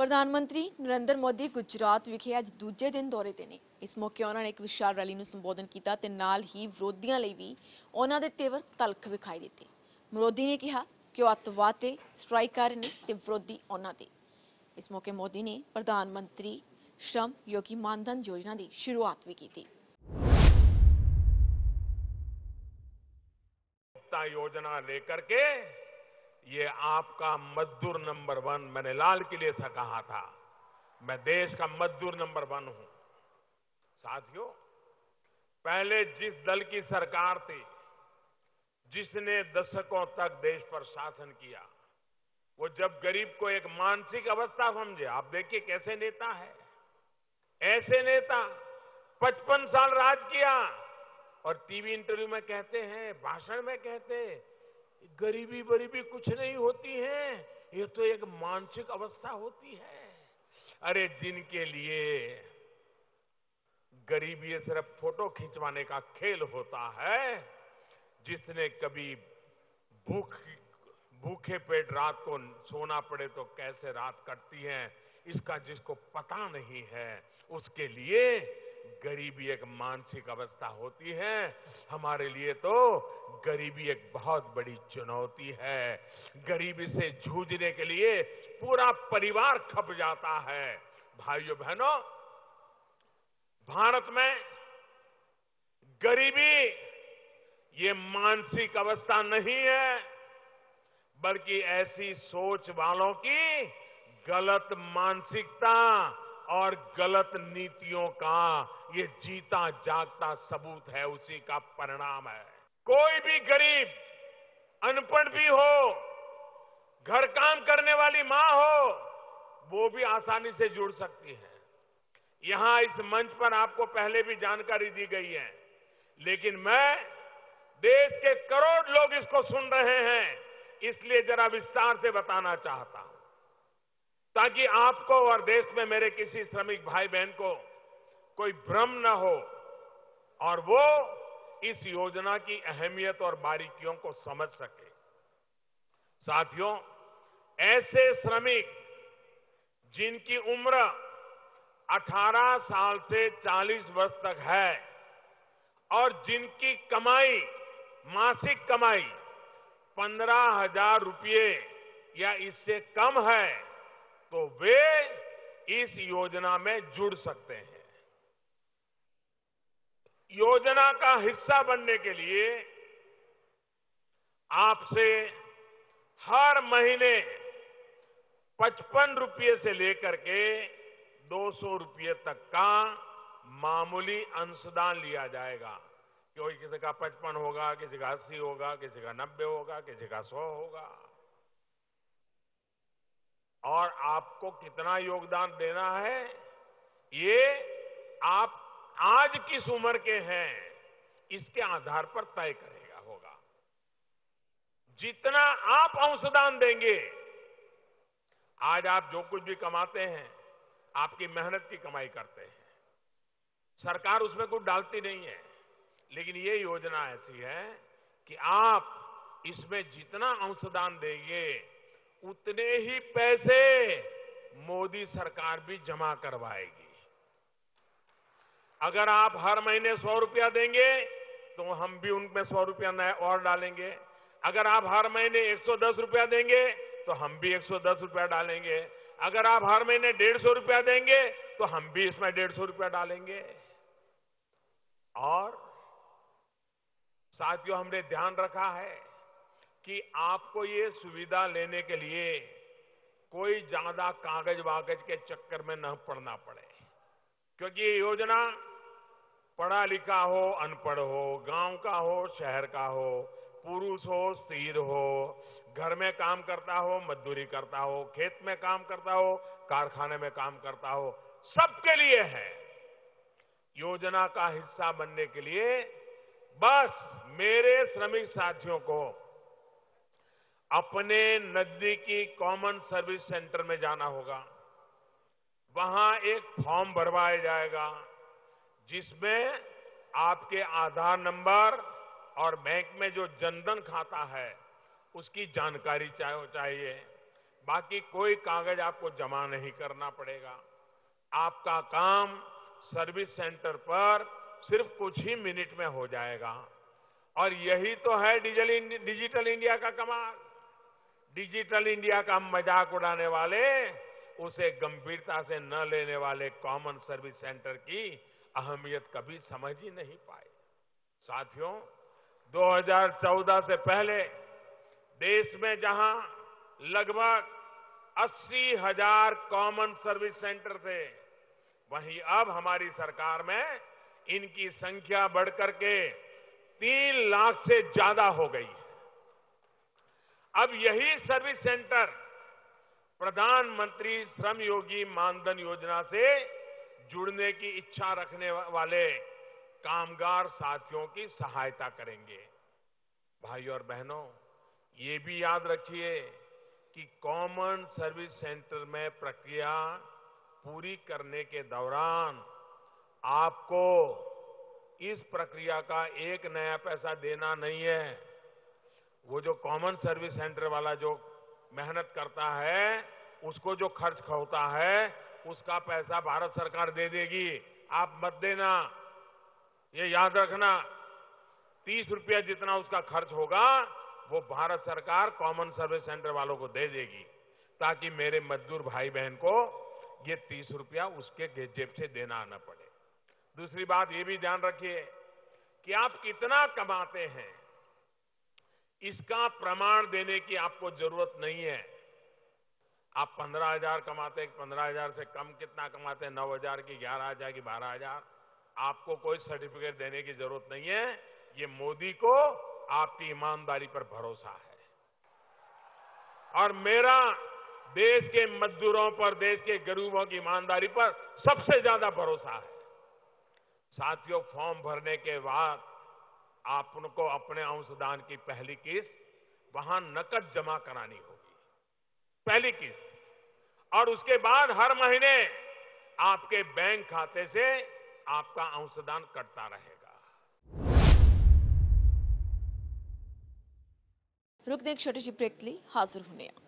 ਪ੍ਰਧਾਨ ਮੰਤਰੀ ਨਰਿੰਦਰ ਮੋਦੀ ਗੁਜਰਾਤ ਵਿਖੇ ਅੱਜ ਦੂਜੇ ਦਿਨ ਦੌਰੇ ਤੇ ਨੇ। ਇਸ ਮੌਕੇ ਉਹਨਾਂ ਨੇ ਇੱਕ ਵਿਸ਼ਾਲ ਰੈਲੀ ਨੂੰ ਸੰਬੋਧਨ ਕੀਤਾ ਤੇ ਨਾਲ ਹੀ ਵਿਰੋਧੀਆਂ ਲਈ ਵੀ ਉਹਨਾਂ ਦੇ ਤੇਵਰ ਤਲਖ ਵਿਖਾਈ ਦਿੱਤੇ। ਮੋਦੀ ਨੇ ਕਿਹਾ ਕਿ ਉਹ ਅੱਤਵਾਦ ਤੇ ਸਟ੍ਰਾਈਕ ਕਰ ਰਹੇ ਨੇ ਤੇ ਵਿਰੋਧੀ ਉਹਨਾਂ ਤੇ। ਇਸ ਮੌਕੇ ਮੋਦੀ ਨੇ ਪ੍ਰਧਾਨ ਮੰਤਰੀ श्रम योगी मानधन योजना की शुरुआत भी की थी। योजना लेकर के ये आपका मजदूर नंबर 1, मैंने लाल किले से कहा था, मैं देश का मजदूर नंबर 1 हूं। साथियों, पहले जिस दल की सरकार थी जिसने दशकों तक देश पर शासन किया, वो जब गरीब को एक मानसिक अवस्था समझे, आप देखिए कैसे नेता है, ऐसे नेता 55 साल राज किया और टीवी इंटरव्यू में कहते हैं, भाषण में कहते हैं, गरीबी बरीबी कुछ नहीं होती है, ये तो एक मानसिक अवस्था होती है। अरे जिनके लिए गरीबी ये सिर्फ फोटो खिंचवाने का खेल होता है, जिसने कभी भूखे पेट रात को सोना पड़े तो कैसे रात कटती है, इसका जिसको पता नहीं है, उसके लिए गरीबी एक मानसिक अवस्था होती है। हमारे लिए तो गरीबी एक बहुत बड़ी चुनौती है। गरीबी से जूझने के लिए पूरा परिवार खप जाता है। भाइयों बहनों, भारत में गरीबी ये मानसिक अवस्था नहीं है, बल्कि ऐसी सोच वालों की गलत मानसिकता और गलत नीतियों का ये जीता जागता सबूत है, उसी का परिणाम है। कोई भी गरीब, अनपढ़ भी हो, घर काम करने वाली मां हो, वो भी आसानी से जुड़ सकती है। यहां इस मंच पर आपको पहले भी जानकारी दी गई है, लेकिन मैं देश के करोड़ लोग इसको सुन रहे हैं, इसलिए जरा विस्तार से बताना चाहता हूं, ताकि आपको और देश में मेरे किसी श्रमिक भाई बहन को कोई भ्रम न हो और वो इस योजना की अहमियत और बारीकियों को समझ सके। साथियों, ऐसे श्रमिक जिनकी उम्र 18 साल से 40 वर्ष तक है और जिनकी कमाई, मासिक कमाई 15,000 रुपये या इससे कम है, तो वे इस योजना में जुड़ सकते हैं। योजना का हिस्सा बनने के लिए आपसे हर महीने 55 रुपये से लेकर के 200 रुपये तक का मामूली अंशदान लिया जाएगा। कोई किसी का 55 होगा, किसी का 80 होगा, किसी का 90 होगा, किसी का 100 होगा। और आपको कितना योगदान देना है, ये आप आज किस उम्र के हैं इसके आधार पर तय करेगा होगा। जितना आप अंशदान देंगे, आज आप जो कुछ भी कमाते हैं, आपकी मेहनत की कमाई करते हैं, सरकार उसमें कुछ डालती नहीं है, लेकिन ये योजना ऐसी है कि आप इसमें जितना अंशदान देंगे उतने ही पैसे मोदी सरकार भी जमा करवाएगी। अगर आप हर महीने 100 रुपया देंगे तो हम भी उनमें 100 रुपया नया और डालेंगे। अगर आप हर महीने 110 रुपया देंगे तो हम भी 110 रुपया डालेंगे। अगर आप हर महीने 150 रुपया देंगे तो हम भी इसमें 150 रुपया डालेंगे। और साथियों, हमने ध्यान रखा है कि आपको ये सुविधा लेने के लिए कोई ज्यादा कागज वागज के चक्कर में न पड़ना पड़े, क्योंकि ये योजना पढ़ा लिखा हो, अनपढ़ हो, गांव का हो, शहर का हो, पुरुष हो, स्त्री हो, घर में काम करता हो, मजदूरी करता हो, खेत में काम करता हो, कारखाने में काम करता हो, सबके लिए है। योजना का हिस्सा बनने के लिए बस मेरे श्रमिक साथियों को अपने नजदीकी कॉमन सर्विस सेंटर में जाना होगा। वहां एक फॉर्म भरवाया जाएगा जिसमें आपके आधार नंबर और बैंक में जो जनधन खाता है उसकी जानकारी चाहिए। बाकी कोई कागज आपको जमा नहीं करना पड़ेगा। आपका काम सर्विस सेंटर पर सिर्फ कुछ ही मिनट में हो जाएगा। और यही तो है डिजिटल इंडिया का कमाल। डिजिटल इंडिया का मजाक उड़ाने वाले, उसे गंभीरता से न लेने वाले कॉमन सर्विस सेंटर की अहमियत कभी समझ ही नहीं पाए। साथियों, 2014 से पहले देश में जहां लगभग 80,000 कॉमन सर्विस सेंटर थे, वहीं अब हमारी सरकार में इनकी संख्या बढ़कर के 3 लाख से ज्यादा हो गई है। अब यही सर्विस सेंटर प्रधानमंत्री श्रम योगी मानधन योजना से जुड़ने की इच्छा रखने वाले कामगार साथियों की सहायता करेंगे। भाइयों और बहनों, ये भी याद रखिए कि कॉमन सर्विस सेंटर में प्रक्रिया पूरी करने के दौरान आपको इस प्रक्रिया का एक नया पैसा देना नहीं है। वो जो कॉमन सर्विस सेंटर वाला जो मेहनत करता है, उसको जो खर्च होता है, उसका पैसा भारत सरकार दे देगी। आप मत देना, ये याद रखना। 30 रुपया जितना उसका खर्च होगा, वो भारत सरकार कॉमन सर्विस सेंटर वालों को दे देगी, ताकि मेरे मजदूर भाई बहन को ये 30 रुपया उसके जेब से देना न पड़े। दूसरी बात ये भी ध्यान रखिए कि आप कितना कमाते हैं, इसका प्रमाण देने की आपको जरूरत नहीं है। आप 15,000 कमाते हैं, 15,000 से कम कितना कमाते हैं, 9,000 की, 11,000 की, 12,000, आपको कोई सर्टिफिकेट देने की जरूरत नहीं है। ये मोदी को आपकी ईमानदारी पर भरोसा है, और मेरा देश के मजदूरों पर, देश के गरीबों की ईमानदारी पर सबसे ज्यादा भरोसा है। साथियों, फॉर्म भरने के बाद आपको अपने अंशदान की पहली किस्त वहां नकद जमा करानी होगी, पहली किस्त। और उसके बाद हर महीने आपके बैंक खाते से आपका अंशदान कटता रहेगा। रुकते एक छोटी सी ब्रेक के लिए हाजिर होने हैं।